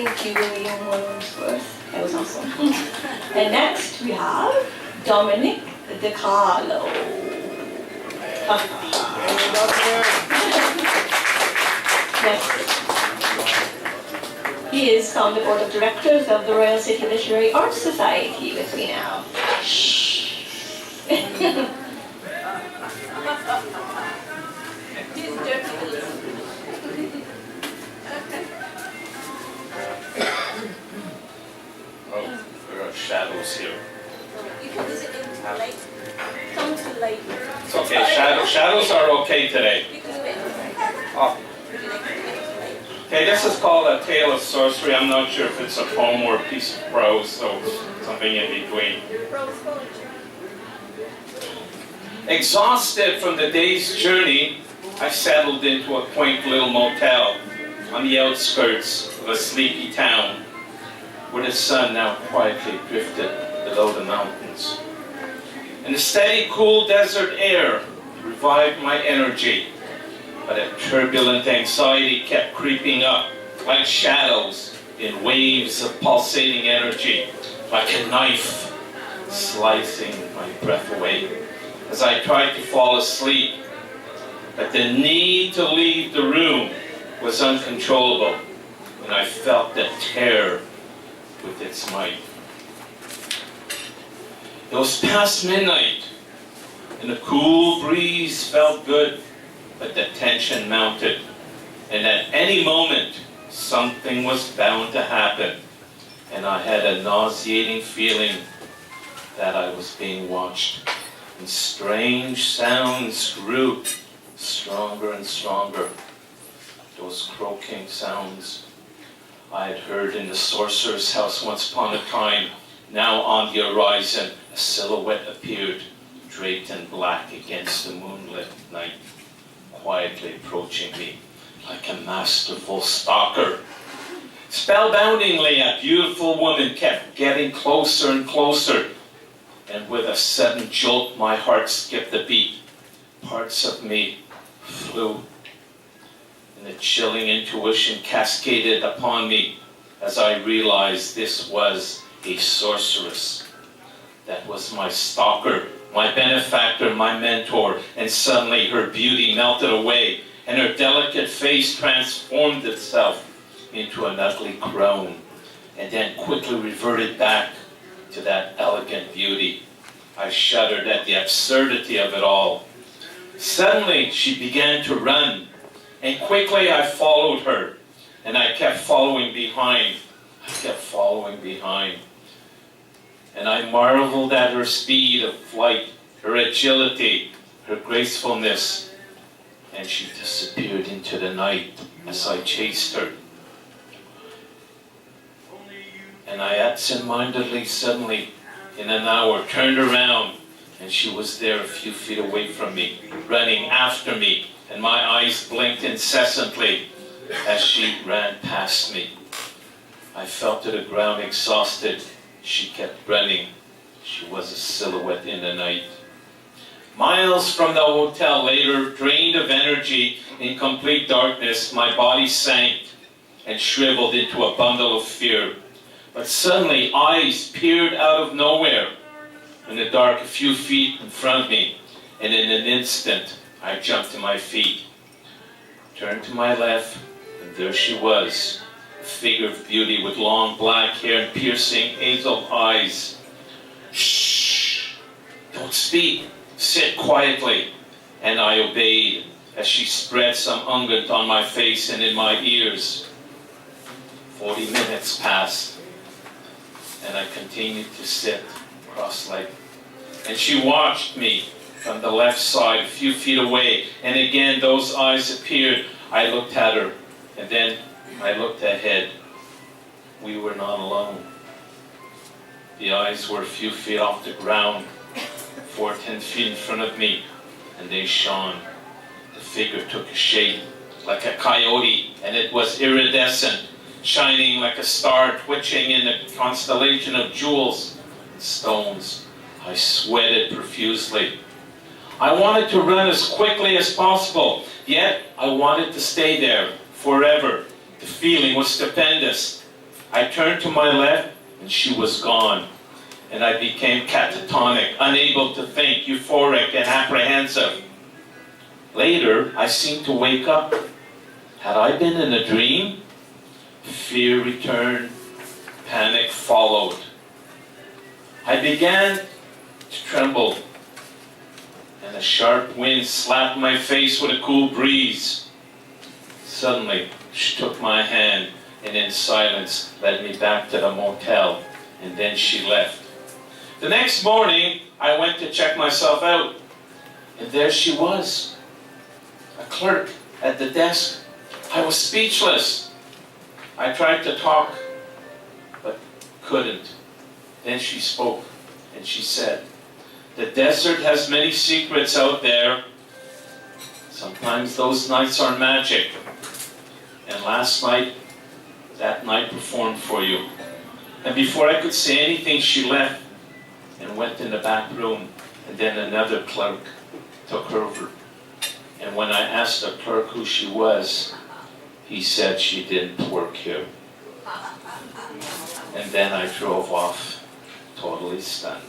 Thank you, William Wordsworth. That was awesome. And next we have Dominic DiCarlo. Yes. He is on the board of directors of the Royal City Literary Arts Society with me now. Shh. Oh, there are shadows here. You can visit in late. Come to late. It's okay, shadows are okay today. You can do it. Oh. Okay, this is called A Tale of Sorcery. I'm not sure if it's a poem or a piece of prose, so something in between. Exhausted from the day's journey, I settled into a quaint little motel on the outskirts of a sleepy town where the sun now quietly drifted below the mountains. And the steady, cool desert air revived my energy, but a turbulent anxiety kept creeping up like shadows in waves of pulsating energy, like a knife slicing my breath away as I tried to fall asleep. But the need to leave the room was uncontrollable, and I felt the terror with its might. It was past midnight, and the cool breeze felt good, but the tension mounted, and at any moment, something was bound to happen, and I had a nauseating feeling that I was being watched, and strange sounds grew stronger and stronger. Those croaking sounds I had heard in the sorcerer's house once upon a time. Now on the horizon, a silhouette appeared, draped in black against the moonlit night, quietly approaching me like a masterful stalker. Spellboundingly, a beautiful woman kept getting closer and closer, and with a sudden jolt, my heart skipped a beat. Parts of me flew, and a chilling intuition cascaded upon me as I realized this was a sorceress. That was my stalker, my benefactor, my mentor, and suddenly her beauty melted away, and her delicate face transformed itself into an ugly crone, and then quickly reverted back to that elegant beauty. I shuddered at the absurdity of it all. Suddenly, she began to run, and quickly I followed her, and I kept following behind. I kept following behind. And I marveled at her speed of flight, her agility, her gracefulness, and she disappeared into the night as I chased her. And I absent-mindedly, suddenly, in an hour, turned around, and she was there a few feet away from me, running after me, and my eyes blinked incessantly as she ran past me. I fell to the ground exhausted. She kept running. She was a silhouette in the night. Miles from the hotel later, drained of energy, in complete darkness, my body sank and shriveled into a bundle of fear. But suddenly, eyes peered out of nowhere in the dark a few feet in front of me, and in an instant, I jumped to my feet, turned to my left, and there she was, a figure of beauty with long black hair and piercing hazel eyes. Shh! Don't speak. Sit quietly. And I obeyed as she spread some unguent on my face and in my ears. 40 minutes passed, and I continued to sit cross-legged. And she watched me from the left side, a few feet away, and again those eyes appeared. I looked at her, and then I looked ahead. We were not alone. The eyes were a few feet off the ground, 4 to 10 feet in front of me, and they shone. The figure took a shape like a coyote, and it was iridescent, shining like a star twitching in a constellation of jewels and stones. I sweated profusely. I wanted to run as quickly as possible, yet I wanted to stay there forever. The feeling was stupendous. I turned to my left, and she was gone. And I became catatonic, unable to think, euphoric, and apprehensive. Later, I seemed to wake up. Had I been in a dream? Fear returned, panic followed. I began to tremble, and a sharp wind slapped my face with a cool breeze. Suddenly, she took my hand and in silence led me back to the motel, and then she left. The next morning, I went to check myself out, and there she was, a clerk at the desk. I was speechless. I tried to talk, but couldn't. Then she spoke, and she said, "The desert has many secrets out there. Sometimes those nights are magic. And last night, that night performed for you." And before I could say anything, she left and went in the back room, and then another clerk took her over. And when I asked the clerk who she was, he said she didn't work here. And then I drove off, totally stunned.